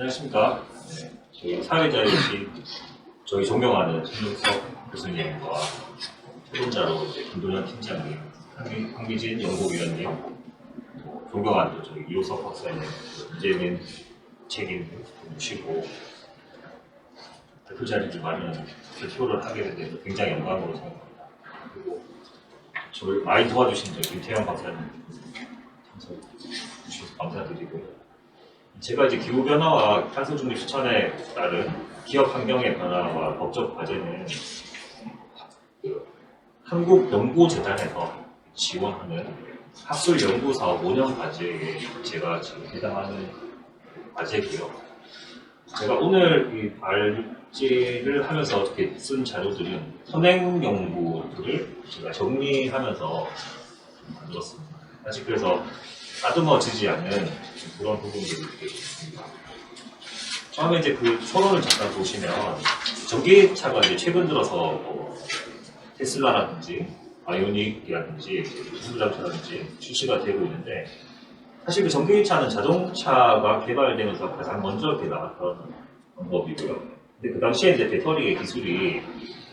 안녕하십니까. 네, 저희 사회자이신 저희 존경하는 김용석 교수님과 토론자로 김도현 팀장님, 황기진 연구위원님, 존경하는 저희 이호석 박사님, 이재민 책임 모시고 대표 자리를 마련 대표를 하게 돼서 굉장히 영광으로 생각합니다. 그리고 저를 많이 도와주신 저희 김태현 박사님 참석해 주셔서 감사드리고요. 제가 이제 기후변화와 탄소중립 실천에 따른 기업 환경의 변화와 법적 과제는 한국연구재단에서 지원하는 학술 연구 사업 5년 과제에 제가 지금 해당하는 과제고요. 제가 오늘 이 발제를 하면서 어떻게 쓴 자료들은 선행 연구들을 제가 정리하면서 만들었습니다. 사실 그래서 다듬어지지 않는 그런 부분들이 있습니다. 처음에 이제 그 서론을 잠깐 보시면 전기차가 이제 최근 들어서 테슬라라든지 아이오닉이라든지 기술자동차라든지 출시가 되고 있는데 사실 그 전기차는 자동차가 개발되면서 가장 먼저 나왔던 방법이고요. 근데 그 당시에 이제 배터리의 기술이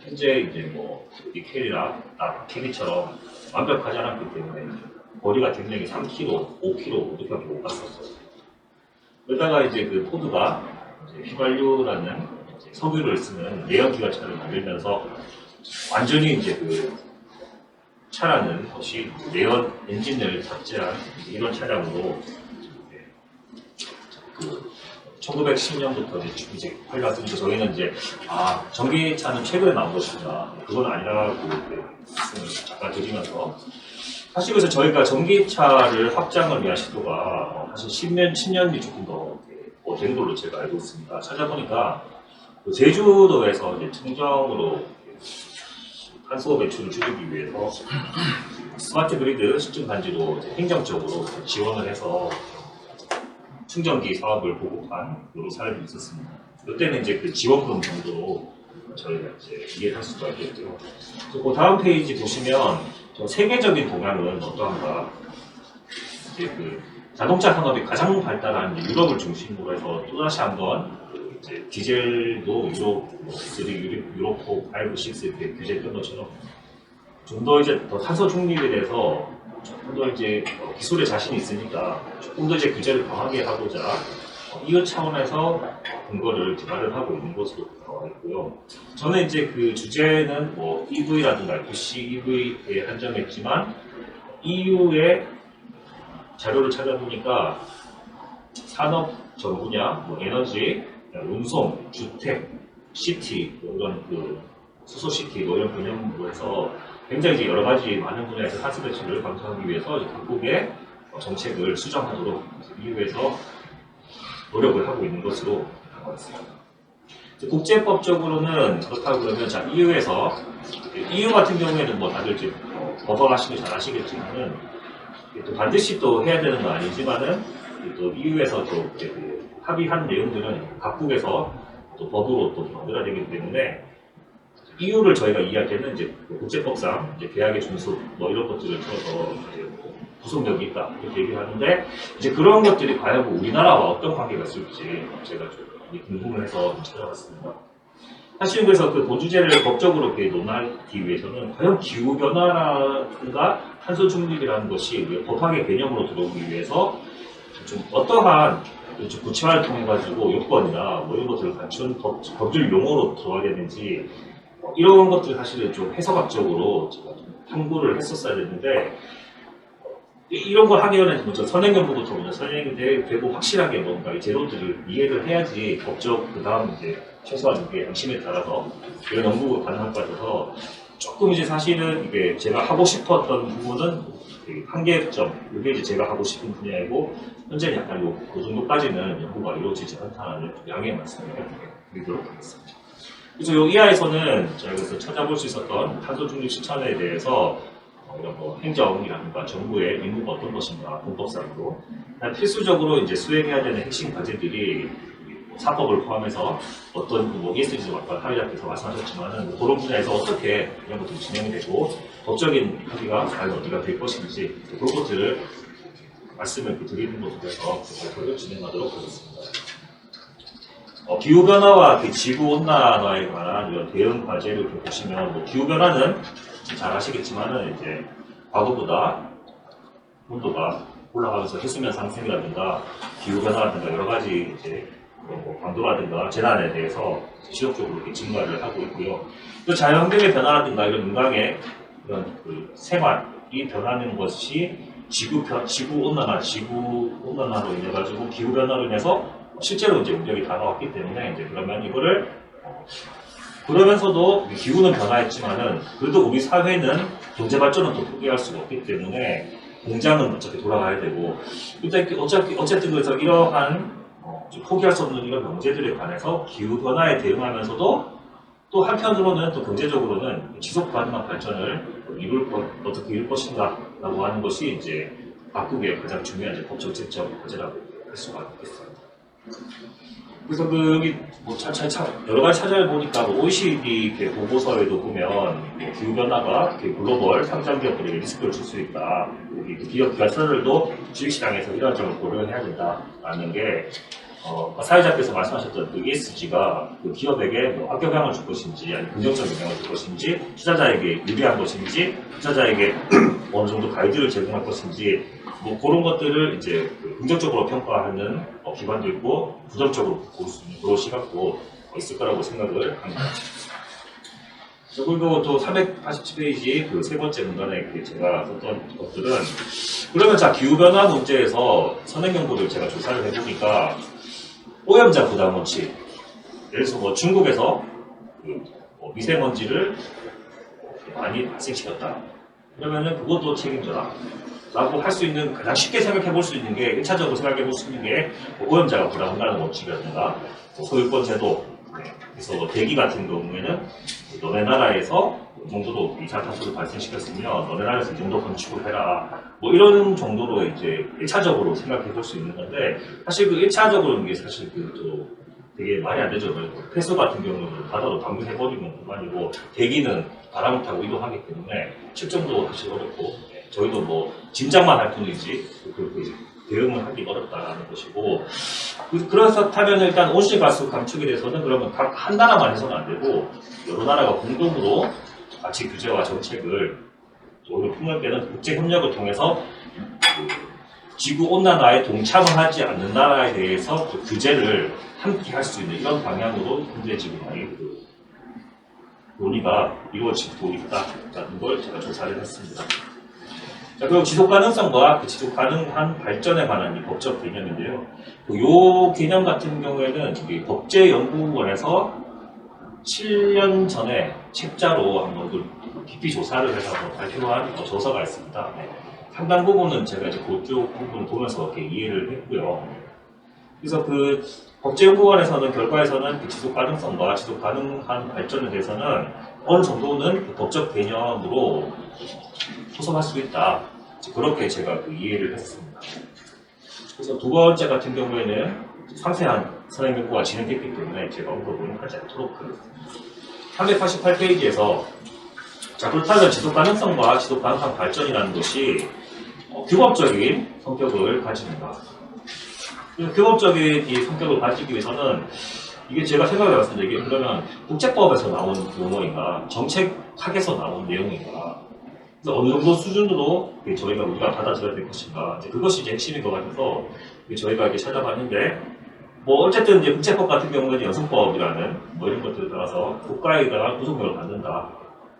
현재 이제 뭐 니켈이나 케미처럼 완벽하지 않았기 때문에 거리가 굉장히 3km, 5km 이렇게 못 갔었어요. 그러다가 이제 그 포드가 이제 휘발유라는 이제 석유를 쓰는 내연기관차를 만들면서 완전히 이제 그 차라는 것이 내연 엔진을 탑재한 이런 차량으로 그 1910년부터 이제 활발했으니까 저희는 이제 전기차는 최근에 나온 것이다. 그건 아니라고 말씀을 잠깐 드리면서 사실 그래서 저희가 전기차를 확장을 위한 시도가 사실 10년이 조금 더 된 걸로 제가 알고 있습니다. 찾아보니까 그 제주도에서 이제 청정으로 탄소 배출을 줄이기 위해서 스마트 그리드 실증 단지로 행정적으로 지원을 해서 충전기 사업을 보급한 그런 사례도 있었습니다. 이때는 이제 그 지원금 정도로 저희가 이제 이해할 수가 있겠죠. 그 다음 페이지 보시면 세계적인 동향은 어떠한가? 이제 그 자동차 산업이 가장 발달한 유럽을 중심으로 해서 또다시 한번 이제 디젤도 유럽 3, 유럽 4, 5, 6 이렇게 규제했던 것처럼 좀 더 이제 더 탄소 중립에 대해서 조금 더 이제 기술에 자신이 있으니까 조금 더 이제 규제를 강하게 하고자 이것 차원에서 근거를 개발을 하고 있는 것으로 나와 있고요. 저는 이제 그 주제는 뭐 EV라든가 IPC, EV에 한정했지만 EU의 자료를 찾아보니까 산업 전 분야, 뭐 에너지, 운송, 주택, 시티, 뭐 이런 그 수소시티 뭐 이런 개념으로 해서 굉장히 이제 여러 가지 많은 분야에서 탄소 배출을 감소하기 위해서 각국의 정책을 수정하도록 EU에서 노력을 하고 있는 것으로 나와 있습니다. 국제법적으로는 그렇다고 그러면 자 EU에서 EU 같은 경우에는 뭐 다들 이제 법원하시고 잘 아시겠지만은 또 반드시 또 해야 되는 건 아니지만은 또 EU에서 또 그 합의한 내용들은 각국에서 또 법으로 또 만들어야 되기 때문에 EU를 저희가 이해할 때는 이제 국제법상 이제 계약의 준수 뭐 이런 것들을 통해서 이제 구속력이 있다 이렇게 얘기를 하는데 이제 그런 것들이 과연 우리나라와 어떤 관계가 있을지 제가 좀 궁금해서 찾아봤습니다. 사실은 그래서 그 본주제를 법적으로 이렇게 논하기 위해서는 과연 기후변화라든가 탄소 중립이라는 것이 법학의 개념으로 들어오기 위해서 좀 어떠한 구체화를 통해 가지고 요건이나 뭐 이런 것들을 갖춘 법률 용어로 들어가야 되는지 이런 것들 사실은 좀 해석학적으로 제가 좀 탐구를 했었어야 되는데 이런 걸 하기 전에 먼저 선행연구부터 먼저 선행이 되고 확실하게 뭔가 이 제도들을 이해를 해야지 법적 그 다음 이제 최소한 이게 양심에 따라서 이런 연구가 가능할 것 같아서 조금 이제 사실은 이게 제가 하고 싶었던 부분은 한계점 이게 이제 제가 하고 싶은 분야이고 현재 약간 그 정도까지는 연구가 이루어지지 않다는 양해 말씀을 드리도록 하겠습니다. 그래서 이 이하에서는 제가 그래서 찾아볼 수 있었던 탄소 중립 실천에 대해서 이런 뭐 행정이라든가 정부의 임무가 어떤 것인가 공법상으로 필수적으로 이제 수행해야 되는 핵심 과제들이 사법을 포함해서 어떤 뭐 ESG 사회자께서 말씀하셨지만은 그런 분야에서 어떻게 이런 것들이 진행이 되고 법적인 합의가 과연 어디가 될 것인지 그런 것들을 말씀을 드리는 것으로 해서 계속 진행하도록 하겠습니다. 기후 변화와 그 지구 온난화에 관한 이런 대응 과제를 이렇게 보시면 뭐 기후 변화는 잘 아시겠지만은 이제 과거보다 온도가 올라가면서 해수면 상승이라든가 기후 변화라든가 여러 가지 이제 뭐 강도라든가 재난에 대해서 지속적으로 이렇게 증가를 하고 있고요. 또 자연환경의 변화라든가 이런 인간의 이런 그 생활이 변하는 것이 지구 온난화로 인해 가지고 기후 변화로 인해서 실제로 이제 운명이 다가왔기 때문에 이제 그러면 이거를 그러면서도 기후는 변화했지만은 그래도 우리 사회는 경제 발전은 또 포기할 수가 없기 때문에 공장은 어차피 돌아가야 되고 어쨌든 그래서 이러한 포기할 수 없는 이런 명제들에 관해서 기후 변화에 대응하면서도 또 한편으로는 또 경제적으로는 지속 가능한 발전을 어떻게 이룰 것인가라고 하는 것이 이제 바꾸기에 가장 중요한 이제 법적 제적 과제라고 할 수가 있겠습니다. 그래서 여기 뭐 여러 가지 찾아보니까 뭐 OECD 보고서에도 보면 기후 변화가 글로벌 상장 기업들에게 리스크를 줄 수 있다. 기업 결산을도 주식시장에서 이런 점을 고려해야 된다라는 게 사회자께서 말씀하셨던 그 ESG가 그 기업에게 뭐 악영향을 줄 것인지 아니면 긍정적 영향을 줄 것인지 투자자에게 유리한 것인지 투자자에게 어느 정도 가이드를 제공할 것인지 뭐 그런 것들을 이제 긍정적으로 평가하는 기관도 있고 부정적으로 볼 수 있는 그런 시각도 있을 거라고 생각을 합니다. 그리고 또 387페이지 그 세 번째 문단에 제가 썼던 것들은 그러면 자 기후변화 문제에서 선행 연구를 제가 조사를 해보니까 오염자 부담 원칙 예를 들어서 뭐 중국에서 미세먼지를 많이 발생시켰다 그러면은 그것도 책임져라 라고 할 수 있는 가장 쉽게 생각해 볼 수 있는 게 1차적으로 생각해 볼 수 있는 게 오염자가 부담한다는 원칙이라든가 소유권 제도 그래서 대기 같은 경우에는 너네 나라에서 이 정도로 이산화탄소를 발생시켰으면 너네 나라에서 이 정도 건축을 해라 뭐 이런 정도로 이제 1차적으로 생각해 볼 수 있는 건데 사실 그 1차적으로는 게 사실 또 되게 말이 안 되죠. 폐수 같은 경우는 바다로 방류해버리면 그만이고 대기는 바람을 타고 이동하기 때문에 측정도 사실 어렵고 저희도 뭐 짐작만 할 뿐이지 그렇게 대응을 하기 어렵다라는 것이고 그렇다면 일단 온실가스 감축에 대해서는 그러면 각 한 나라만 해서는 안 되고 여러 나라가 공동으로 같이 규제와 정책을 오히려 폭넓게는 국제협력을 통해서 지구온난화에 동참을 하지 않는 나라에 대해서 규제를 함께 할 수 있는 이런 방향으로 현재 지금 많이 논의가 이루어지고 있다는 걸 제가 조사를 했습니다. 자, 그리고 지속가능성과 그 지속가능한 발전에 관한 이 법적 개념인데요. 이 개념 같은 경우에는 법제연구원에서 7년 전에 책자로 한번 깊이 조사를 해서 발표한 조서가 있습니다. 상당 부분은 제가 이제 그쪽 부분을 보면서 이렇게 이해를 했고요. 그래서 그 법제연구원에서는 결과에서는 그 지속가능성과 지속가능한 발전에 대해서는 어느 정도는 그 법적 개념으로 소송할 수 있다. 그렇게 제가 그 이해를 했습니다. 그래서 두 번째 같은 경우에는 상세한 선행 연구가 진행됐기 때문에 제가 언급을 하지 않도록 하겠습니다. 388페이지에서 자 그렇다면 지속가능성과 지속가능한 발전이라는 것이 규범적인 성격을 가집니다. 규범적인 이 성격을 가지기 위해서는 이게 제가 생각해 봤을 때 이게 그러면 국제법에서 나온 용어인가 정책학에서 나온 내용인가 그래서 어느 정도 수준으로 우리가 받아들여야 될 것인가 이제 그것이 이제 핵심인 것 같아서 저희가 이렇게 찾아봤는데 뭐 어쨌든 이제 국제법 같은 경우는 여성법이라는 뭐 이런 것들을 따라서 국가에다가 구속력을 받는다.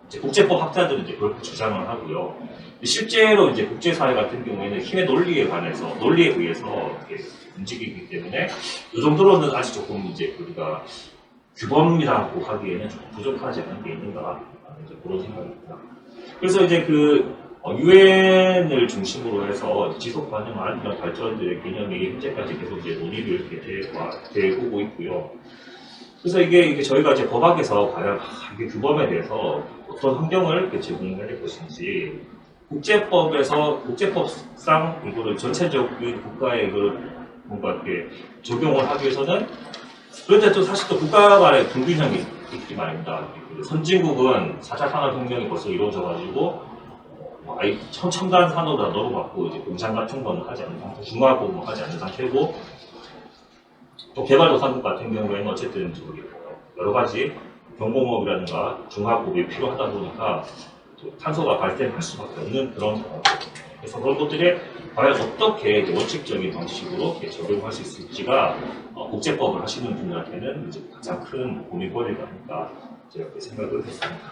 이제 국제법 학자들은 이제 그렇게 주장을 하고요. 실제로 이제 국제사회 같은 경우에는 힘의 논리에 의해서 이렇게 움직이기 때문에 이 정도로는 아직 조금 이제 우리가 규범이라고 하기에는 조금 부족하지 않은 게 있는가 이제 그런 생각입니다. 그래서 이제 유엔을 중심으로 해서 지속 가능한 이런 발전들의 개념이 현재까지 계속 이제 논의를 이렇게 되고 있고요. 그래서 이게 저희가 이제 법학에서 과연 이게 규범에 대해서 어떤 환경을 이렇게 제공해야 될 것인지 국제법상 이거를 전체적인 국가에 이거를 뭔가 이렇게 적용을 하기 위해서는 그런데 또 사실 또 국가 간의 불균형이 있기 말입니다. 선진국은 4차 산업혁명이 벌써 이루어져가지고 첨단 산업을 넘어갔고 이제 공장 같은 거는 하지 않는 상태, 중화공업 하지 않는 상태고 또 개발도상국 같은 경우에는 어쨌든 저기 여러 가지 경공업이라든가 중화업이 필요하다 보니까 탄소가 발생할 수밖에 없는 그런 상황이거든요. 그래서 그런 것들이 과연 어떻게 원칙적인 방식으로 적용할 수 있을지가 국제법을 하시는 분들한테는 이제 가장 큰 고민거리가 아닐까 제가 그렇게 생각을 했습니다.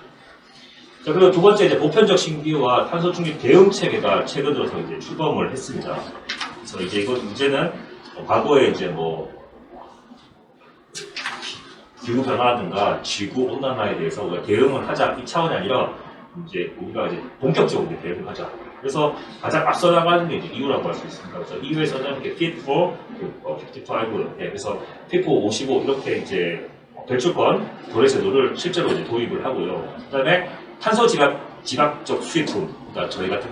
자, 그리고 두 번째 이제 보편적 신기후와 탄소 중립 대응 체계가 최근 들어서 이제 출범을 했습니다. 그래서 이제 이제는 과거에 이제 뭐 기후 변화라든가 지구 온난화에 대해서 우리가 대응을 하자 이 차원이 아니라 이제 우리가 이제 본격적으로 대응을 하자. 그래서 가장 앞서 나가는 게 이제 EU라고 할 수 있습니다. 그래서 EU에서는 Fit for 55, 그래서 Fit for 55 이렇게 이제 배출권 도래 제도를 실제로 이제 도입을 하고요. 그다음에 탄소 지각적 수입품, 그러니까 저희 같은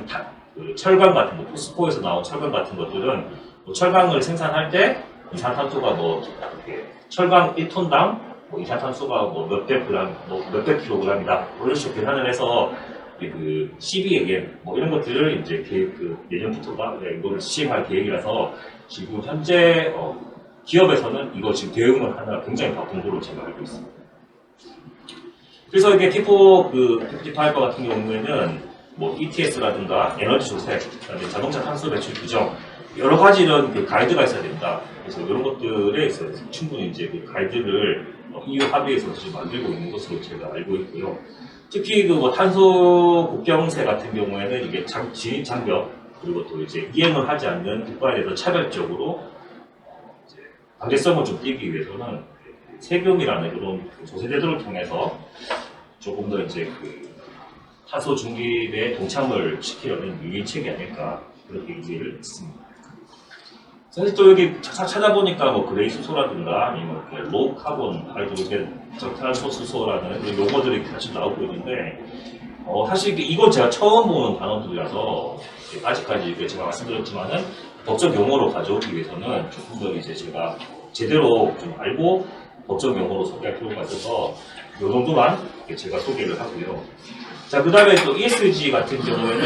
그 철강 같은 거, 포스코에서 나온 철강 같은 것들은 뭐 철강을 생산할 때 이산탄소가 뭐 이렇게 철강 1톤당 뭐 이산탄소가 뭐 몇백 그램, 뭐 몇백 킬로그램이다. 뭐 이런 식으로 계산을 해서 그 CBM 뭐 이런 것들을 이제 계획 예전부터가 이거를 시행할 계획이라서 지금 현재 기업에서는 이거 지금 대응을 하느라 굉장히 바쁜 걸로 제가 알고 있습니다. 그래서 이게 T4 55 같은 경우에는 뭐 ETS라든가 에너지 조세, 그다음에 자동차 탄소 배출 규정 여러 가지 이런 가이드가 있어야 된다. 그래서 이런 것들에 있어서 충분히 이제 그 가이드를 EU 합의에서 지금 만들고 있는 것으로 제가 알고 있고요. 특히 뭐 탄소 국경세 같은 경우에는 이게 진입 장벽 그리고 또 이제 이행을 하지 않는 국가에 대해서 차별적으로 이제 강제성을 좀 띄기 위해서는 세금이라는 이런 조세제도를 통해서 조금 더 이제 탄소 중립에 동참을 시키려는 유인책이 아닐까 그렇게 이해를 했습니다. 사실 또 여기 찾아보니까 뭐 그레이 수소라든가 아니면 로우 카본 하이드로겐 저탄소 수소라는 그런 용어들이 같이 나오고 있는데 사실 이건 제가 처음 보는 단어들이라서 아직까지 제가 말씀드렸지만은 법적 용어로 가져오기 위해서는 조금 더 이제 제가 제대로 좀 알고 법적 용어로 소개할 필요가 있어서 이 정도만 제가 소개를 하고요. 자, 그 다음에 또 ESG 같은 경우에는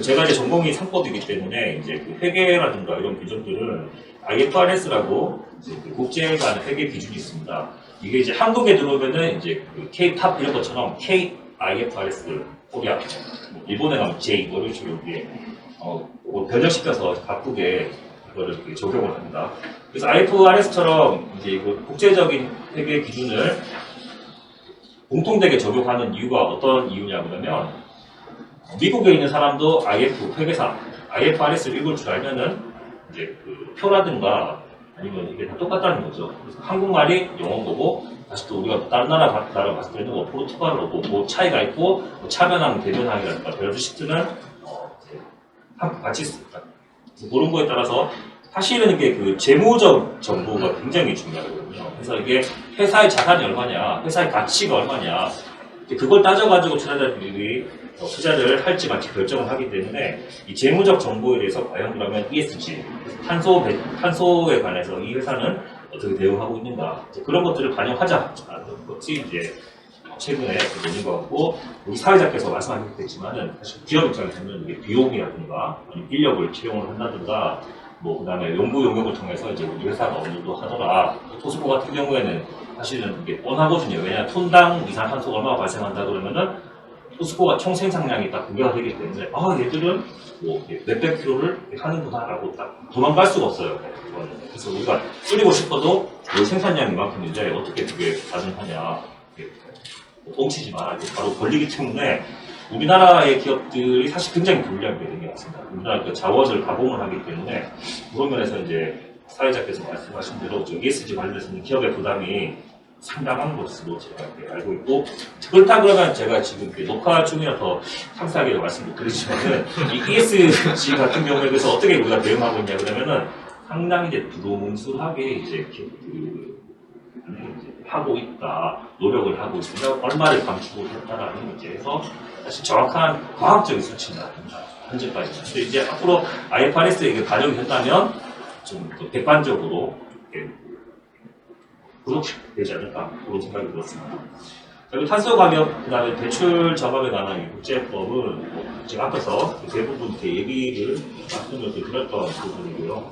제가 이제 전공이 상법이기 때문에 이제 회계라든가 이런 규정들은 IFRS라고 이제 국제 간 회계 기준이 있습니다. 이게 이제 한국에 들어오면은 이제 K-탑 이런 것처럼 KIFRS 코리아, 일본에 가면 J 뭐 이런 식으로 이게 변형시켜서 바꾸게 그거를 적용을 합니다. 그래서 IFRS처럼 이제 국제적인 회계 기준을 공통되게 적용하는 이유가 어떤 이유냐 그러면 미국에 있는 사람도 IF 회계사, IFRS를 읽을 줄 알면은 이제 표라든가 아니면 이게 다 똑같다는 거죠. 그래서 한국말이 영어인 거고 다시 또 우리가 다른 나라 봤을 때는 뭐 포르투갈어고 뭐 차이가 있고 뭐 차변항, 대변항이라든가 벨브시트는 같이 있습니다. 그런 거에 따라서 사실은 이게 재무적 정보가 굉장히 중요하거든요. 그래서 이게 회사의 자산이 얼마냐, 회사의 가치가 얼마냐, 그걸 따져가지고 투자자들이 투자를 할지 말지 결정을 하기 때문에 이 재무적 정보에 대해서 과연 그러면 ESG, 탄소에 관해서 이 회사는 어떻게 대응하고 있는가, 그런 것들을 반영하자라는 것이 이제 최근에 논의인 것 같고, 우리 사회자께서 말씀하셨겠지만은 사실 기업 입장에서는 이게 비용이라든가 아니면 인력을 채용을 한다든가 뭐 그다음에 연구 용역을 통해서 이제 우리 회사가 어느 정도 하더라. 토스코 같은 경우에는 사실은 이게 뻔하거든요. 왜냐 톤당 이산탄소가 얼마나 발생한다 그러면은 토스코가 총 생산량이 딱 공개가 되기 때문에 얘들은 뭐 몇백 킬로를 하는구나라고 딱 도망갈 수가 없어요. 그래서 우리가 줄이고 싶어도 그 생산량이 이만큼인데 어떻게 그게 가능하냐. 뻥치지 마라. 바로 걸리기 때문에 우리나라의 기업들이 사실 굉장히 불리하게 되는 게 맞습니다. 우리나라 자원을 가공을 하기 때문에 그런 면에서 이제 사회자께서 말씀하신 대로 ESG 관련해서는 기업의 부담이 상당한 것으로 제가 알고 있고, 그렇다 그러면 제가 지금 녹화 중이라 더 상세하게 말씀 못 드리지만은 이 ESG 같은 경우에 그래서 어떻게 우리가 대응하고 있냐 그러면은 상당히 이제 두루뭉술하게 이제 하고 있다, 노력을 하고 있습니다. 얼마를 감축을 했다라는 문제에서 사실 정확한 과학적인 수치는 아닙니다. 현재까지. 근데 이제 앞으로 IFRS에 이게 반영이 됐다면 좀 더 객관적으로 구독되지 않을까 그런 생각이 들었습니다. 그리고 탄소 가격, 그다음에 대출 저감에 관한 이 국제법은 제가 앞에서 대부분 이렇게 얘기를 말씀을 드렸던 부분이고요.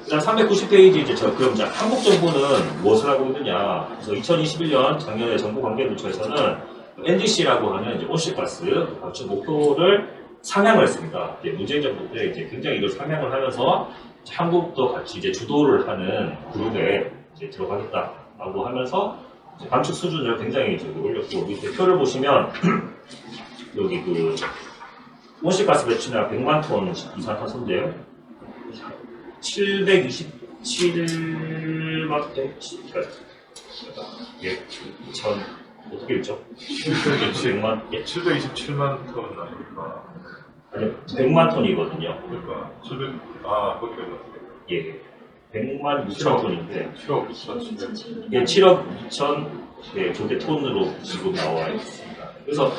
그다음 390페이지 이제 그럼 이제 한국 정부는 무엇을 하고 있느냐? 그래서 2021년 작년에 정부관계부처에서는 NDC라고 하는 이제 온실가스 감축 목표를 상향을 했습니다. 문재인 정부 때 이제 굉장히 이걸 상향을 하면서 한국도 같이 이제 주도를 하는 그룹에 이제 들어가겠다라고 하면서 이제 감축 수준을 굉장히 이제 올렸고, 밑에 표를 보시면 여기 그 온실가스 배출량 100만 톤 이산화탄소인데요. 727만 톤? 예, 전 어떻게 읽죠? 700만, 예. 727만 톤 아닙니까? 아니요, 100만 톤이거든요. 그러니까 700, 그렇게 예, 100만 6천 톤인데 7억 2,700. 예, 7억 2천 예, 조대 톤으로 지금 나와 있습니다. 그래서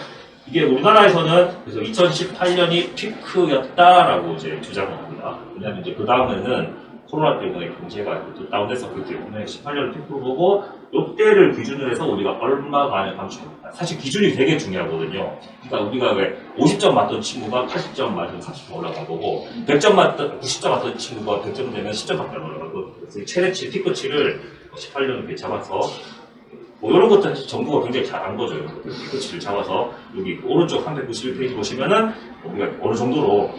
이게 우리나라에서는 그래서 2018년이 피크였다라고 이제 주장을 합니다. 왜냐하면 이제 그 다음에는 코로나 때문에 경제가 또 다운됐었기 때문에 18년을 피크로 보고 이때를 기준으로 해서 우리가 얼마만에 감축합니다. 사실 기준이 되게 중요하거든요. 그러니까 우리가 왜 50점 맞던 친구가 80점 맞으면 30점 올라간 거고 100점 맞던 90점 맞던 친구가 100점 되면 10점밖에 안 올라가고, 그래서 최대치 피크치를 18년 이렇게 잡아서 뭐 이런 것들 정부가 굉장히 잘한 거죠. 피크치를 잡아서 여기 오른쪽 391페이지 보시면은 우리가 어느 정도로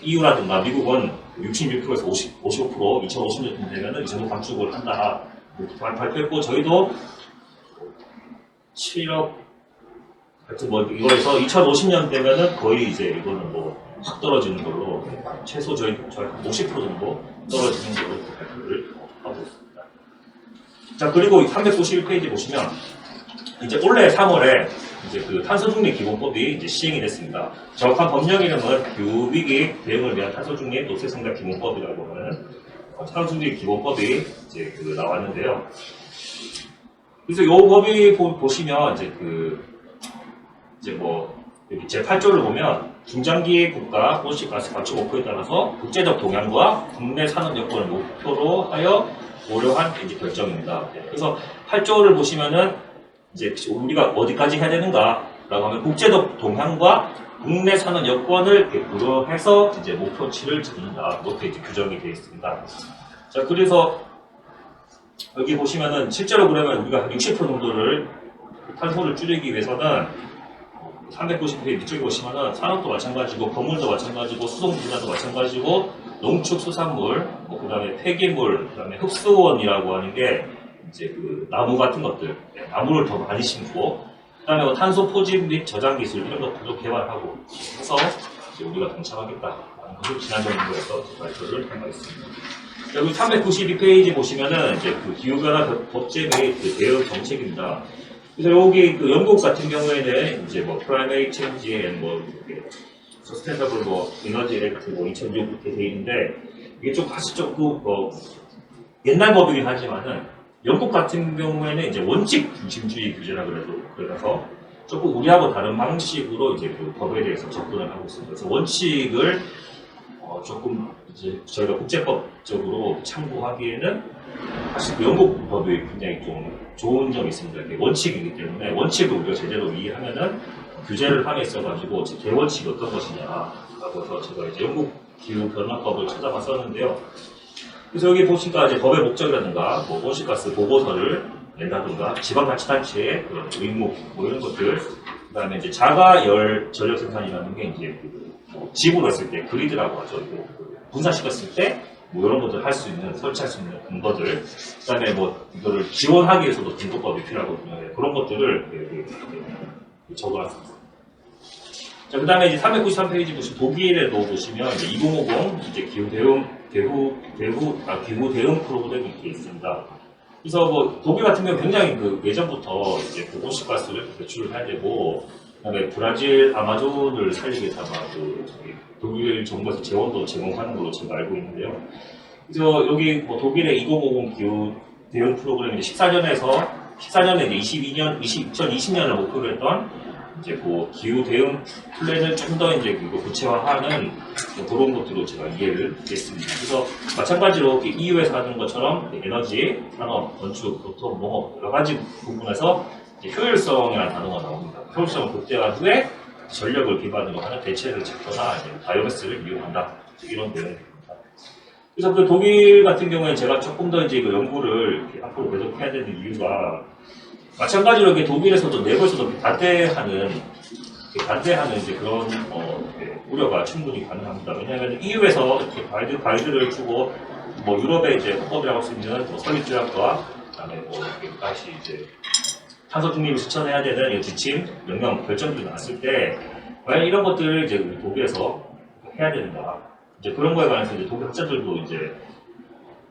EU라든가 미국은 66%에서 55% 2050년 되면은 이 정도 감축을 한다 이렇게 발표했고, 저희도 7억 하여튼 뭐 이거에서 2050년 되면은 거의 이제 이거는 뭐 확 떨어지는 걸로 최소 저희 50% 정도 떨어지는 걸로 발표를 하고 있습니다. 자, 그리고 391페이지 보시면 이제 올해 3월에 이제 그 탄소중립 기본법이 이제 시행이 됐습니다. 정확한 법령 이름은 기후위기 대응을 위한 탄소중립 노쇠성장 기본법이라고 하는 탄소중립 기본법이 이제 그 나왔는데요. 그래서 이 법이 보시면 이제 이제 뭐 여기 제8조를 보면 중장기 국가 온실가스 감축 목표에 따라서 국제적 동향과 국내 산업 여건을 목표로 하여 고려한 이제 결정입니다. 그래서 8조를 보시면은 이제 우리가 어디까지 해야 되는가라고 하면 국제적 동향과 국내 산업 여건을 고려해서 이제 목표치를 잡는다. 이렇게 이제 규정이 되어 있습니다. 자, 그래서 여기 보시면은 실제로 그러면 우리가 60% 정도를 탄소를 줄이기 위해서는 390페이지 밑쪽에 보시면은 산업도 마찬가지고 건물도 마찬가지고 수송 분야도 마찬가지고 농축수산물, 그 다음에 폐기물, 그 다음에 흡수원이라고 하는 게 이제 그 나무 같은 것들, 나무를 더 많이 심고, 그 다음에 뭐 탄소 포집 및 저장 기술 이런 것들도 개발하고 해서 이제 우리가 동참하겠다라는 것을 지난 정부에서 발표를 한 바 있습니다. 여기 392페이지 보시면은 이제 그 기후변화 법제 및 그 대응 정책입니다. 그래서 여기 그 영국 같은 경우에는 이제 뭐 프라이머리 체인지 뭐 서스테이너블 뭐 에너지 액트 뭐 2006 이렇게 돼 있는데, 이게 좀 사실 조금 옛날 법이긴 하지만은 영국 같은 경우에는 이제 원칙 중심주의 규제라 그래서 조금 우리하고 다른 방식으로 이제 그 법에 대해서 접근을 하고 있습니다. 그래서 원칙을 조금 이제 저희가 국제법적으로 참고하기에는 사실 그 영국 법이 굉장히 좀 좋은 점이 있습니다. 이게 원칙이기 때문에 원칙을 우리가 제대로 이해하면은 규제를 함에 있어가지고 대원칙이 어떤 것이냐라고 해서 제가 이제 영국 기후변화법을 찾아봤었는데요. 그래서 여기 보시니까 이제 법의 목적이라든가 뭐 온실가스 보고서를 낸다든가 지방자치단체의 의무 뭐 이런 것들, 그다음에 이제 자가열 전력 생산이라는 게 이제 지구로 했을 때 그리드라고 하죠. 분산시켰을 때 뭐 이런 것들 할 수 있는, 설치할 수 있는 근거들, 그다음에 뭐 이거를 지원하기 위해서도 등급법이 필요하거든요. 그런 것들을 적어놨습니다. 자, 그다음에 이제 393페이지 보시면 독일에도 보시면 이제 2050 이제 기후 대응 프로그램이 이렇게 있습니다. 그래서 뭐 독일 같은 경우 굉장히 그 예전부터 이제 그 온실가스를 배출을 해야 되고, 그다음에 브라질 아마존을 살리기 위해서 아마 독일 정부에서 재원도 제공하는 걸로 제가 알고 있는데요. 그래서 여기 뭐 독일의 2050 기후 대응 프로그램이 14년에 이제 2020년을 목표로 했던 이제 그 기후 대응 플랜을 좀 더 이제 그거 구체화하는 뭐 그런 것들로 제가 이해를 했습니다. 그래서 마찬가지로 EU에서 하는 것처럼 에너지, 산업, 건축, 교통, 뭐 여러 가지 부분에서 이제 효율성이라는 단어가 나옵니다. 효율성을 극대화 후에 전력을 기반으로 하는 대체를 찾거나 이제 바이오매스를 이용한다. 이런 내용입니다. 그래서 그 독일 같은 경우에 제가 조금 더 이제 그 연구를 이렇게 앞으로 계속 해야 되는 이유가 마찬가지로 이렇게 독일에서도 내부에서도 반대하는 이제 그런 이렇게 우려가 충분히 가능합니다. 왜냐하면 EU에서 이렇게 가이드를 주고 뭐 유럽의 이제 헌법이라고 할 수 있는 뭐 설립조약과 그다음에 뭐 이렇게 다시 이제 탄소 중립을 실천해야 되는 이 지침, 명령, 결정들이 나왔을 때 과연 이런 것들을 이제 우리 독일에서 해야 되는가? 이제 그런 거에 관해서 이제 독일 학자들도 이제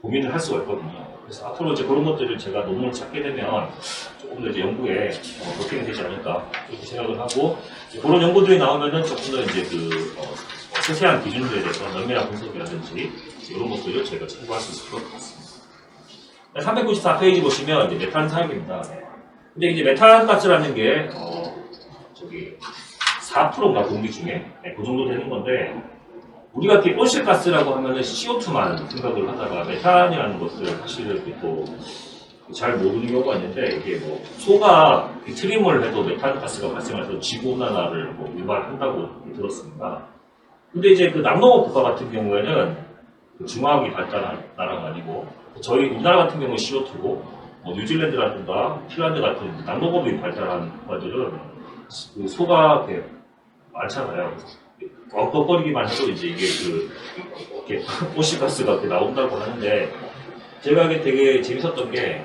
고민을 할 수가 있거든요. 그래서 앞으로 이제 그런 것들을 제가 논문을 찾게 되면 조금 더 이제 연구에 도움이 되지 않을까 이렇게 생각을 하고 그런 연구들이 나오면은 조금 더 이제 그 세세한 기준들에 대해서 면밀한 분석이라든지 이런 것들을 제가 참고할 수 있을 것 같습니다. 394페이지 보시면 이제 메탄 사용입니다. 근데 이제 메탄 가스라는 게 저기 4%인가 공기 중에 그 정도 되는 건데 우리가 이렇게 온실가스라고 하면은 CO2만 생각을 하다가 메탄이라는 것을 사실은 또 잘 모르는 경우가 있는데 이게 뭐 소가 트림을 해도 메탄 가스가 발생해서 지구 온난화를 뭐 유발한다고 들었습니다. 근데 이제 그 남동업 국가 같은 경우에는 그 중화학이 발달한 나라가 아니고 저희 우리나라 같은 경우는 CO2고 뭐 뉴질랜드라든가 핀란드 같은 남동업이 발달한 국가들은 그 소가 이렇게 많잖아요. 꺽꺽거리기만 해도 이제 이게 이렇게 온실가스가 이렇게 나온다고 하는데 제가 이게 되게 재밌었던 게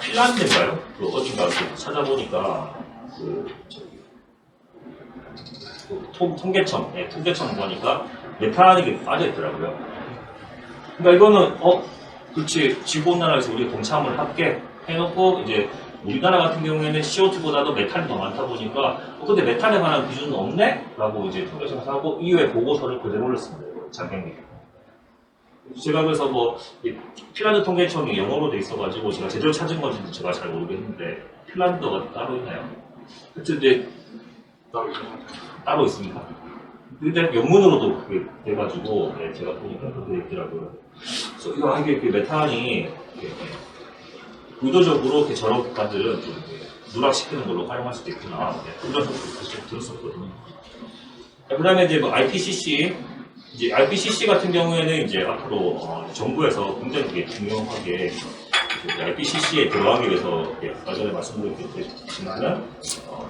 핀란드인가요? 그 어딘가 이렇게 찾아보니까 통계청 보니까 메탄이 빠져 있더라고요. 그러니까 이거는 그렇지 지구온난화에서 우리가 동참을 할게 해놓고 이제 우리나라 같은 경우에는 CO2보다도 메탄이 더 많다 보니까 근데 메탄에 관한 기준은 없네? 라고 이제 통계청에서 하고 EU의 보고서를 그대로 올렸습니다. 작년에. 제가 그래서 뭐 핀란드 통계청이 영어로 돼 있어가지고 제가 제대로 찾은 건지 제가 잘 모르겠는데 핀란드가 따로 있나요? 하여튼 이제 따로 있습니다. 근데 영문으로도 그게 돼가지고 제가 보니까 그렇게 있더라고요. 그래서 이게 메탄이 의도적으로 이렇게 저런 국가들은 좀 누락시키는 걸로 활용할 수도 있구나. 그런 생각도 좀 들었었거든요. 그 다음에 이제 뭐 이제 IPCC 같은 경우에는 이제 앞으로 정부에서 굉장히 중요하게 IPCC에 들어가기 위해서 아까 전에 말씀드렸지만은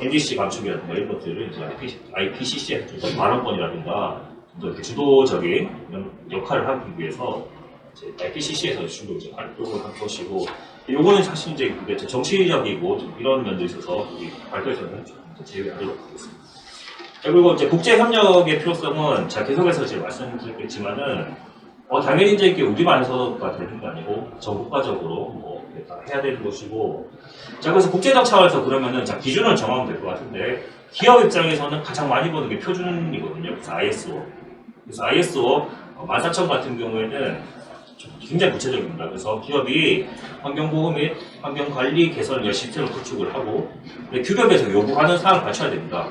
NDC 감축이라든가 이런 것들을 이제 IPCC에 좀 더 발언권이라든가 좀 더 이렇게 주도적인 이런 역할을 하기 위해서 이제 IPCC에서 주로 이제 활동을 할 것이고 요거는 사실 이제 그게 정치적이고 좀 이런 면도 있어서 발표에서는 좀 제외하도록 하겠습니다. 그리고 이제 국제 협력의 필요성은 제가 계속해서 이제 말씀드렸겠지만은 당연히 이제 이게 우리만서가 되는 게 아니고 전 국가적으로 뭐 다 해야 되는 것이고 자 그래서 국제적 차원에서 그러면은 자 기준을 정하면 될 것 같은데 기업 입장에서는 가장 많이 보는 게 표준이거든요. 그래서 ISO 14000 같은 경우에는 굉장히 구체적입니다. 그래서 기업이 환경보호 및 환경관리 개선 시스템을 구축을 하고 규격에서 요구하는 사항을 갖춰야 됩니다.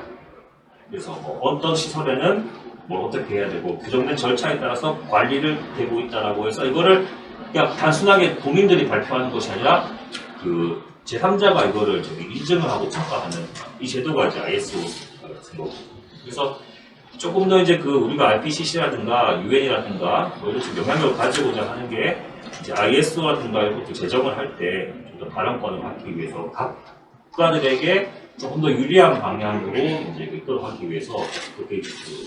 그래서 어떤 시설에는 뭘 어떻게 해야 되고 규정된 절차에 따라서 관리를 되고 있다라고 해서 이거를 그냥 단순하게 도민들이 발표하는 것이 아니라 그 제3자가 이거를 인증을 하고 평가하는 이 제도가 이제 ISO 같은 거고. 그래서 조금 더 이제 우리가 IPCC라든가 UN이라든가 뭐 이런 식으로 영향력을 가지고자 하는 게 이제 ISO라든가 이런 것도 제정을 할 때 좀 더 발언권을 갖기 위해서 각 국가들에게 조금 더 유리한 방향으로 이제 이끌어가기 위해서 그렇게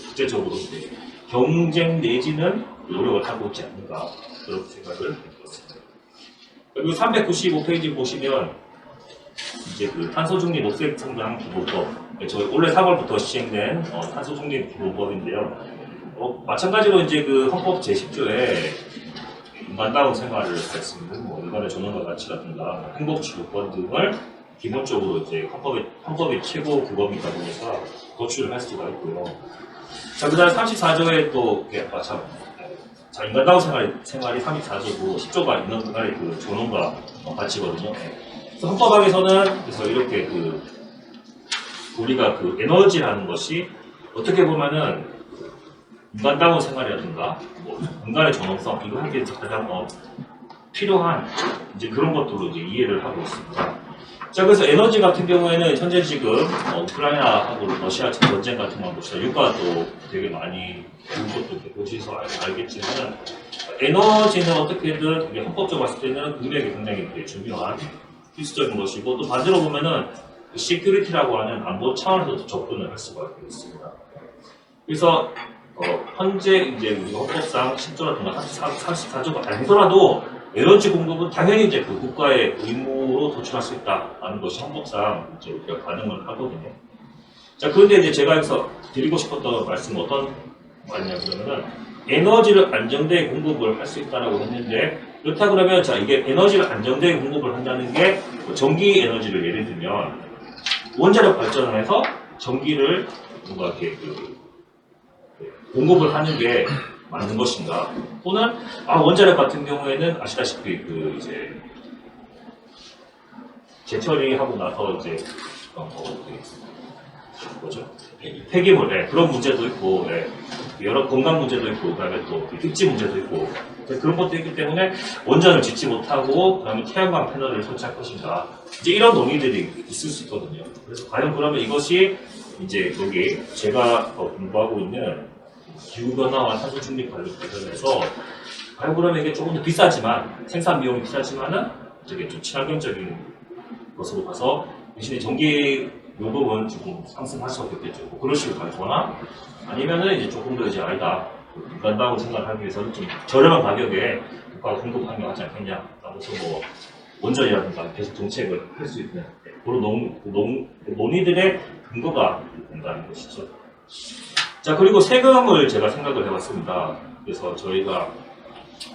국제적으로 이제 경쟁 내지는 노력을 하고 있지 않는가 그런 생각을 해봤습니다. 그리고 395페이지 보시면 이제 탄소 중립 녹색 성장 기본법 저희 올해 3월부터 시행된 탄소 중립 기본법인데요. 마찬가지로 이제 헌법 제10조에 인간다운 생활을 할 수 있는 인간의 존엄과 가치라든가 행복 주권 등을 기본적으로 이제 헌법의 최고 규범이다 보니까 도출을 할 수가 있고요. 자, 그 다음에 34조에 또, 자, 인간다운 생활이 34조고 10조가 인간의 존엄과 가치거든요. 그래서 헌법학에서는 그래서 이렇게 우리가 에너지라는 것이 어떻게 보면은 인간다운 생활이라든가 인간의 존엄성 이거 하기에 가장 필요한 이제 그런 것들로 이제 이해를 하고 있습니다. 자, 그래서 에너지 같은 경우에는 현재 지금 우크라이나하고 러시아 전쟁 같은 거 보시다 유가도 되게 많이 오른 것도 이렇게 보셔서 알겠지만 에너지는 어떻게든 이게 헌법적으로 봤을 때는 국력이 굉장히 되게 중요한 필수적인 것이고 또 반대로 보면은 시큐리티라고 하는 안보 차원에서도 접근을 할 수가 있습니다. 그래서 현재 이제 우리 헌법상 10조라든가 34조가 아니더라도 에너지 공급은 당연히 이제 그 국가의 의무로 도출할 수 있다는 것이 헌법상 이제 우리가 가능을 하거든요. 자, 그런데 이제 제가 여기서 드리고 싶었던 말씀은 어떤 말이냐 그러면은 에너지를 안정되게 공급을 할 수 있다라고 했는데 그렇다 그러면 자 이게 에너지를 안정되게 공급을 한다는 게 전기 에너지를 예를 들면 원자력 발전을 해서 전기를 뭔가 이렇게 공급을 하는 게 맞는 것인가? 또는 원자력 같은 경우에는 아시다시피 그 이제 재처리하고 나서 이제 뭐죠? 폐기물 그런 문제도 있고 여러 건강 문제도 있고 그다음에 또 입지 문제도 있고 그런 것도 있기 때문에 원전을 짓지 못하고 그다음에 태양광 패널을 설치할 것인가? 이제 이런 논의들이 있을 수 있거든요. 그래서 과연 그러면 이것이 이제 여기 제가 공부하고 있는 기후변화와 탄소 중립 관련해서 과연 그러면 이게 조금 더 비싸지만 생산 비용이 비싸지만은 되게 좀 친환경적인 것으로 봐서 대신에 전기 요금은 조금 상승할 수밖에 없겠죠. 뭐 그런 식으로 가거나 아니면은 이제 조금 더 이제 아니다 민간다고 생각을 하기 위해서는 좀 저렴한 가격에 국가가 공급하는 게 하지 않겠냐. 그래서 뭐 원전이라든가 계속 정책을 할 수 있는 그런 논의들의 근거가 된다는 것이죠. 자, 그리고 세금을 제가 생각을 해봤습니다. 그래서 저희가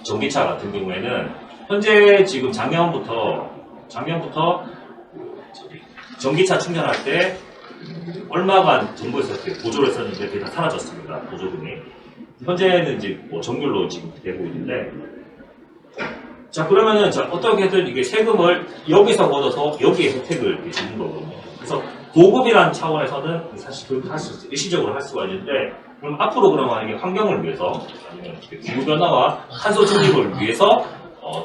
전기차 같은 경우에는 현재 지금 작년부터 전기차 충전할 때 얼마간 정부에서 이렇게 보조를 했었는데 그게 다 사라졌습니다. 보조금이. 현재는 이제 뭐 정률로 지금 되고 있는데 자, 그러면은 자, 어떻게든 이게 세금을 여기서 얻어서 여기에 혜택을 이렇게 주는 거거든요. 그래서 보급이라는 차원에서는 사실 일시적으로 할 수가 있는데 그럼 앞으로 그러면 이게 환경을 위해서 아니면 기후변화와 탄소 중립을 위해서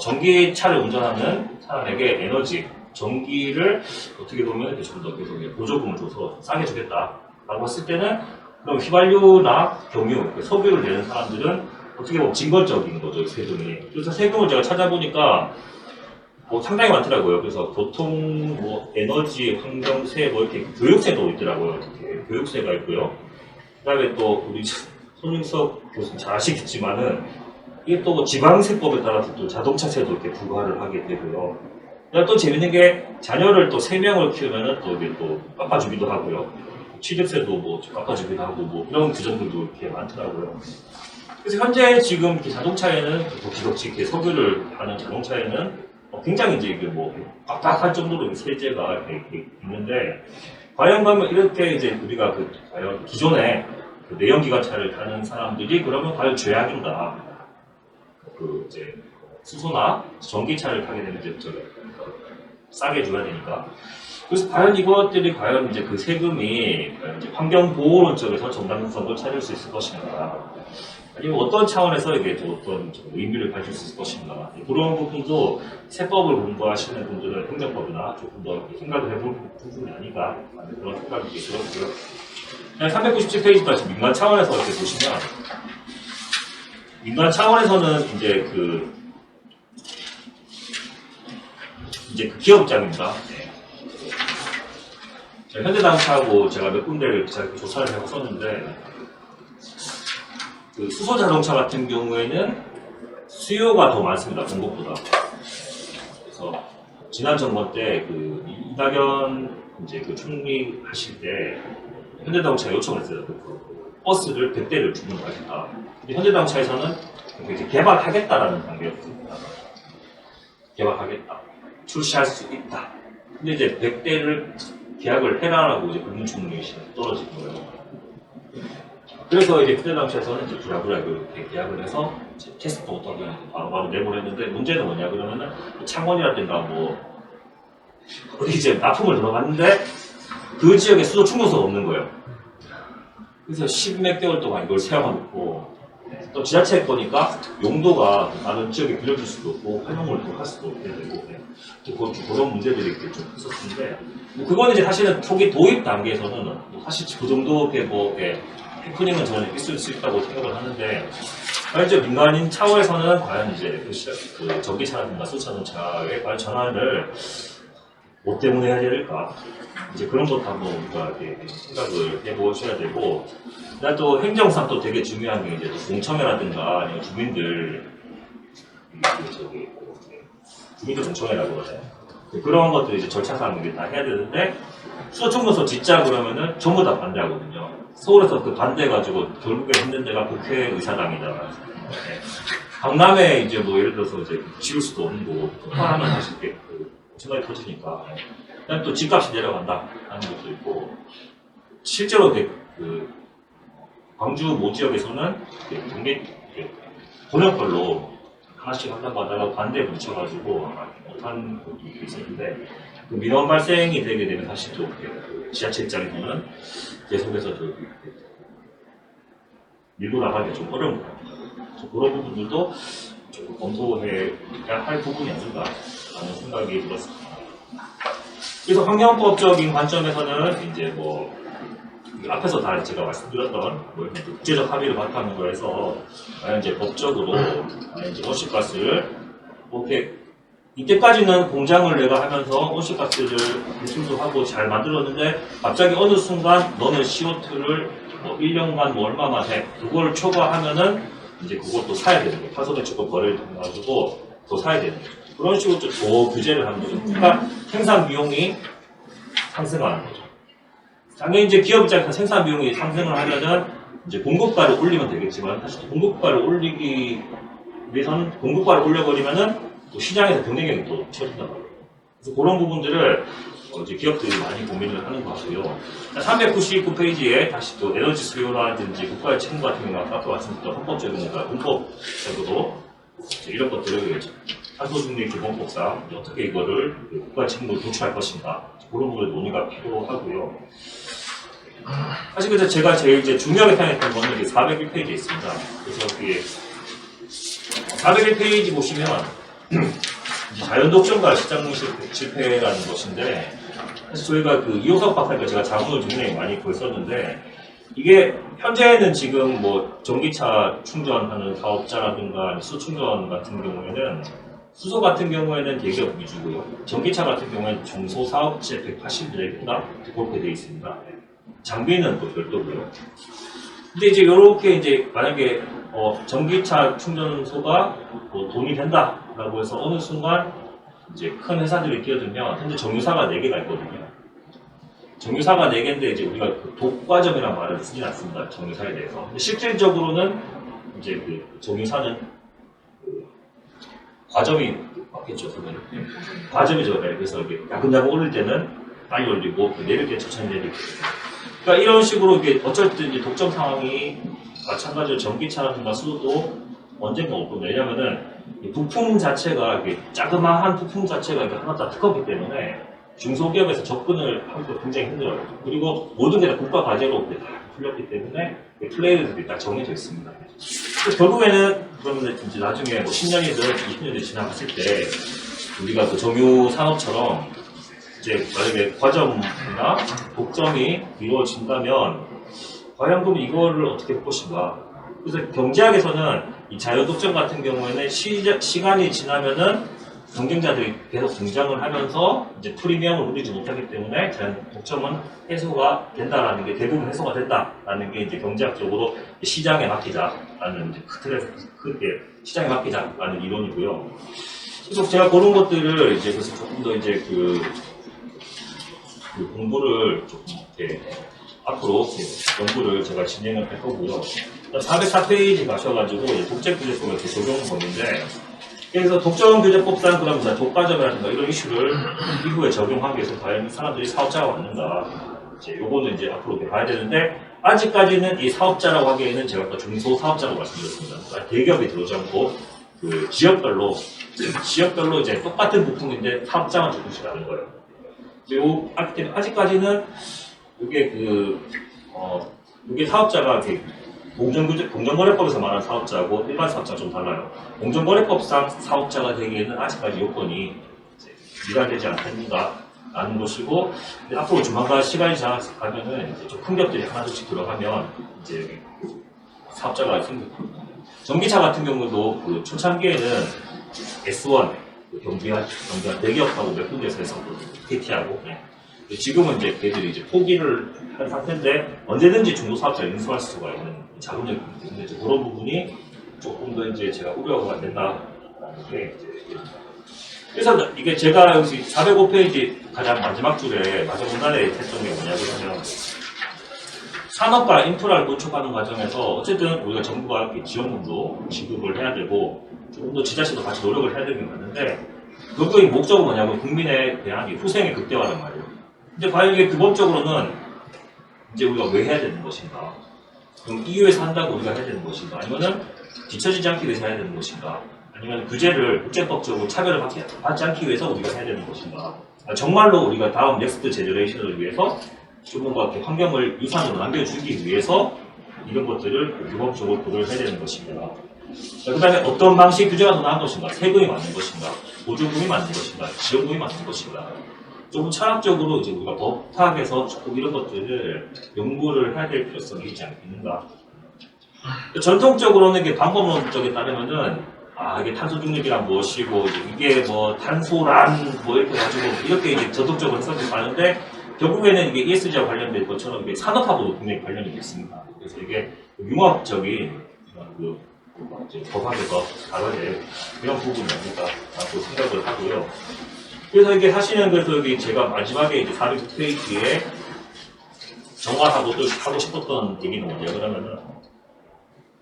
전기차를 운전하는 사람에게 에너지, 전기를 어떻게 보면 좀 더 계속 보조금을 줘서 싸게 주겠다라고 했을 때는 그럼 휘발유나 경유, 석유를 내는 사람들은 어떻게 보면 징벌적인 거죠, 세금이. 그래서 세금을 제가 찾아보니까 상당히 많더라고요. 그래서 교통, 에너지, 환경세, 이렇게 교육세도 있더라고요. 이렇게 교육세가 있고요. 그 다음에 또 우리 손윤석 교수님 잘 아시겠지만은 이게 또 지방세법에 따라서 또 자동차세도 이렇게 부과를 하게 되고요. 그다음에 또 재밌는 게 자녀를 또 3명을 키우면은 또 이게 또 깎아주기도 하고요. 취득세도 깎아주기도 하고 이런 규정들도 이렇게 많더라고요. 그래서 현재 지금 자동차에는 도시덕지 석유를 하는 자동차에는 굉장히 이제 이게 빡빡할 정도로 세제가 이렇게 있는데 과연 그러면 이렇게 이제 우리가 과연 기존에 내연기관차를 타는 사람들이 그러면 과연 죄악인가? 이제 수소나 전기차를 타게 되면 이제 싸게 줘야 되니까. 그래서 과연 이것들이 과연 이제 그 세금이 이제 환경보호론 쪽에서 정당성을 찾을 수 있을 것인가? 아니면 어떤 차원에서 이게 또 어떤 의미를 가질 수 있을 것인가? 그런 부분도 세법을 공부하시는 분들은 행정법이나 조금 더 생각을 해볼 부분이 아닌가 하는 그런 생각이 들었고요. 397페이지까지 민간 차원에서 이렇게 보시면 민간 차원에서는 이제 그 기업 입장입니다. 현대자동차하고 제가 몇 군데를 조사를 해봤었는데 그 수소 자동차 같은 경우에는 수요가 더 많습니다. 공급보다. 그래서 지난 정권 때 이낙연 이제 총리 하실 때 현대자동차가 요청을 했어요. 버스를 100대를 주문하겠다. 근데 현대자동차에서는 이제 개발하겠다라는 단계였습니다. 개발하겠다. 출시할 수 있다. 근데 이제 100대를 계약을 해라라고 이제 국무총리 떨어진 거예요. 그래서 이제 현대자동차에서는 이제 부랴부랴 이렇게 계약을 해서 테스트부터 바로 내보냈는데 문제는 뭐냐 그러면은 창원이라든가 어디 이제 납품을 들어갔는데 그 지역에 수소 충전소가 없는 거예요. 그래서 10몇 개월 동안 이걸 세워놓고 또 지자체 거니까 용도가 다른 지역에 빌려줄 수도 없고 활용을 또 할 수도 없게 되고 또 그런 문제들이 이렇게 좀 있었는데 뭐 그거는 이제 사실은 초기 도입 단계에서는 뭐 사실 그 정도 뭐 해프닝은 저는 있을 수 있다고 생각을 하는데 이제 민간인 차원에서는 과연 이제 그 전기차라든가 수자동차의 과연 전환을 뭐 때문에 해야 될까? 이제 그런 것도 한번 우리가 이렇게 생각을 해보셔야 되고, 그다음 또 행정상 또 되게 중요한 게 이제 또 공청회라든가 아니면 주민들 주민들 공청회라고 하잖아요. 그런 것들 이제 절차상 다 해야 되는데 수도청문서 짓자 그러면은 전부 다 반대하거든요. 서울에서 그 반대 가지고 결국에 힘든 데가 국회의사당이다. 강남에 이제 뭐 예를 들어서 이제 지을 수도 없는 거고 폭발하면 다시 이렇게 생각이 터지니까 그다음 또 집값이 내려간다 하는 것도 있고 실제로 그 광주 모 지역에서는 경기 본역별로 하나씩 한다고 하다가 반대에 붙여가지고 못한 것도 있었는데 그 민원 발생이 되게 되면 사실 또 지자체 입장에서는 계속해서 밀고 나가기 좀 어려운 것 같아요. 그런 부분들도 좀 검토해야 할 부분이 아닌가 라는 생각이 들었습니다. 그래서 환경법적인 관점에서는 이제 뭐 앞에서 다 제가 말씀드렸던 뭐 국제적 합의를 바탕으로 해서 이제 법적으로 이제 온실가스를 이렇게 이때까지는 공장을 내가 하면서 온실가스를 배출도 하고 잘 만들었는데 갑자기 어느 순간 너는 CO2를 뭐 1년간 뭐 얼마만 해 그걸 초과하면은 이제 그것도 사야 되는 거예요. 탄소 배출권 거래를 통해 가지고 더 사야 되는 거예요. 그런 식으로 좀 더 규제를 하는 거죠. 그러니까 생산 비용이 상승하는 거죠. 당연히 이제 기업 입장에서 생산 비용이 상승을 하면은 이제 공급가를 올리면 되겠지만 사실 공급가를 올리기 위해서는 공급가를 올려버리면은 또 시장에서 경쟁력이 또 처진단 말이에요. 그래서 그런 부분들을 이제 기업들이 많이 고민을 하는 것 같고요. 399페이지에 다시 또 에너지 수요라든지 국가의 책임 같은 경우는 아까 말씀드렸던 헌법적인 뭔가 문법적으로 이런 것들을 탄소 중립 기본법상 어떻게 이거를 국가의 책임으로 도출할 것인가 그런 부분에 논의가 필요하고요. 사실 그래서 제가 제일 이제 중요하게 생각했던 거는 401페이지에 있습니다. 그래서 그게 401페이지 보시면 자연 독점과 시장 실패라는 것인데 사실 저희가 그 이호석 박사님과 제가 자문을 굉장히 많이 구했었는데 이게 현재는 지금 뭐 전기차 충전하는 사업자라든가 수충전 같은 경우에는 수소 같은 경우에는 대기업 위주고요. 전기차 같은 경우에는 중소사업체 180개가 그렇게 되어 있습니다. 장비는 또 별도고요. 근데 이제 이렇게 이제 만약에 전기차 충전소가 뭐 돈이 된다라고 해서 어느 순간 이제 큰 회사들이 끼어들면 현재 정유사가 4개가 있거든요. 정유사가 4개인데 이제 우리가 그 독과점이라는 말을 쓰진 않습니다. 정유사에 대해서. 근데 실질적으로는 이제 그 정유사는 그 과점이 맞겠죠, 그러면. 과점이죠. 그래서 이렇게 야금야금 올릴 때는 빨리 올리고 내릴 때 천천히 내리고. 그러니까 이런 식으로 이게 어쩔 때 이제 독점 상황이 마찬가지로 전기차라든가 수도 언젠가 올 겁니다. 왜냐면은 이 부품 자체가 이렇게 자그마한 부품 자체가 이렇게 하나 다 특허기 때문에 중소기업에서 접근을 하기도 굉장히 힘들어요. 그리고 모든 게 다 국가 과제로 다 풀렸기 때문에 플레이들이 딱 정해져 있습니다. 결국에는 그러면 이제 나중에 뭐 10년이든 20년이 지나갔을 때 우리가 그 정유 산업처럼 이제 만약에 과점이나 독점이 이루어진다면 과연 그럼 이거를 어떻게 볼 것인가? 그래서 경제학에서는 이 자유독점 같은 경우에는 시간이 지나면은 경쟁자들이 계속 등장을 하면서 이제 프리미엄을 누리지 못하기 때문에 자유독점은 해소가 된다라는 게 대부분 해소가 된다라는 게 이제 경제학적으로 시장에 맡기자라는 이제 크게 시장에 맡기자라는 이론이고요. 그래서 제가 그런 것들을 이제 그래서 조금 더 이제 그 공부를 조금 이렇게 앞으로 연구를 제가 진행을 할 거고요. 404페이지 가셔가지고 독점규제법을 이렇게 적용법인데 그래서 독점규제법상 그럼 독과점이라든가 이런 이슈를 이후에 적용하기 위해서 과연 사람들이 사업자가 맞는가 이제 요거는 이제 앞으로 이렇게 봐야 되는데 아직까지는 이 사업자라고 하기에는 제가 아까 중소사업자라고 말씀드렸습니다. 그러니까 대기업이 들어오지 않고 그 지역별로 이제 똑같은 부품인데 사업자만 조금씩 다른 거예요. 그리고 아직까지는 이게 이게 사업자가 이렇게 공정거래법에서 말하는 사업자하고 일반 사업자가 좀 달라요. 공정거래법상 사업자가 되기에는 아직까지 요건이 미달되지 않는다라는 것이고, 근데 앞으로 조만간 시간이 지나가면은 이제 좀 큰 격들이 하나둘씩 들어가면 이제 사업자가 생깁니다. 전기차 같은 경우도 그 초창기에는 S1, 경비한 대기업하고 몇 군데에서 해서 KT하고 지금은 이제 걔들이 이제 포기를 한 상태인데 언제든지 중도 사업자를 인수할 수가 있는 자금력이기 때문에 이제 그런 부분이 조금 더 이제 제가 우려가 된다라는 게 이제 얘기입니다. 그래서 이게 제가 여기 405페이지 가장 마지막 줄에 마지막 문단에 했던 게 뭐냐면 산업과 인프라를 구축하는 과정에서 어쨌든 우리가 정부가 이렇게 지원금도 지급을 해야 되고 조금 더 지자체도 같이 노력을 해야 되는 게 맞는데 그거의 목적은 뭐냐면 국민에 대한 이 후생의 극대화란 말이에요. 근데 과연 이게 근본적으로는 이제 우리가 왜 해야 되는 것인가? 그럼 EU에서 한다고 우리가 해야 되는 것인가? 아니면은 뒤처지지 않기 위해서 해야 되는 것인가? 아니면 규제를 국제법적으로 차별을 받지 않기 위해서 우리가 해야 되는 것인가? 정말로 우리가 다음 넥스트 제너레이션을 위해서 조금 더 이렇게 환경을 유산으로 남겨주기 위해서 이런 것들을 규범적으로 고려를 해야 되는 것인가? 그 다음에 어떤 방식 규제가 더 나은 것인가? 세금이 맞는 것인가? 보조금이 맞는 것인가? 지원금이 맞는 것인가? 조금 철학적으로 이제 우리가 법학에서 조금 이런 것들을 연구를 해야 될 필요성이 있지 않겠는가? 전통적으로는 이게 방법론적에 따르면은 이게 탄소 중립이란 무엇이고 이게 뭐 탄소란 뭐 이렇게 가지고 이렇게 이제 전통적으로 해석이 가는데 결국에는 이게 ESG와 관련된 것처럼 이게 산업하고도 굉장히 관련이 있습니다. 그래서 이게 융합적인 그 법학에서 다뤄야 될 그런 부분이 아닐까라고 생각을 하고요. 그래서 이게 사실은 그래서 여기 제가 마지막에 이제 400페이지에 정화하고 또 하고 싶었던 얘기는 뭐냐 그러면은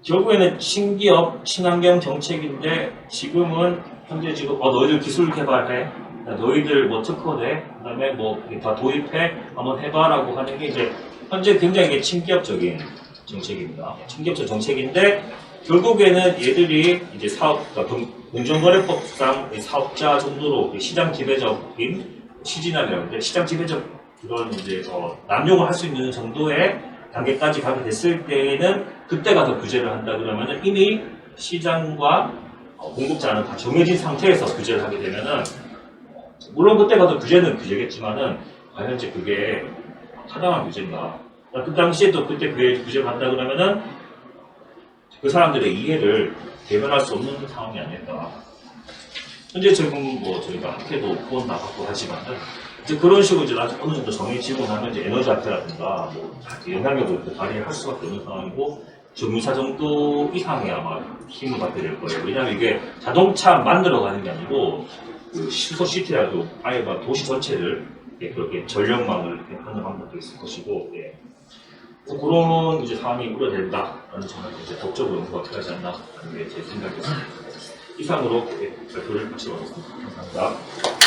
결국에는 신기업 친환경 정책인데 지금은 현재 지금 너희들 기술 개발해, 너희들 뭐 특허내, 그다음에 뭐 다 도입해, 한번 해봐라고 하는 게 이제 현재 굉장히 친기업적인 정책입니다. 친기업적 정책인데 결국에는 얘들이 이제 그러니까 공정거래법상 사업자 정도로 시장 지배적인 시진함이라는데 시장 지배적 그런 이제 남용을 할 수 있는 정도의 단계까지 가게 됐을 때에는 그때가 더 규제를 한다 그러면은 이미 시장과 공급자는 다 정해진 상태에서 규제를 하게 되면은 물론 그때가 더 규제는 규제겠지만은 과연 이제 그게 타당한 규제인가? 그 당시에 또 그때 규제를 한다 그러면은 그 사람들의 이해를 대변할 수 없는 상황이 아닐까. 현재 지금 뭐 저희가 학회도 후원 다 받고 하지만은 이제 그런 식으로 이제 나중에 어느 정도 정해지고 나면 이제 에너지 학회라든가 뭐 영향력을 발휘할 수밖에 없는 상황이고 정유사 정도 이상의 아마 힘을 받게 될 거예요. 왜냐하면 이게 자동차 만들어가는 게 아니고 그 수소 시티라도 아예 막 도시 전체를 그렇게 전력망을 이렇게 하는 방법도 있을 것이고, 그래서 그런 이제 상황이 우려된다라는 점을 이제 법적으로 연구가 필요하지 않나 하는 게 제 생각이었습니다. 이상으로 발표를 마치도록 하겠습니다. 감사합니다.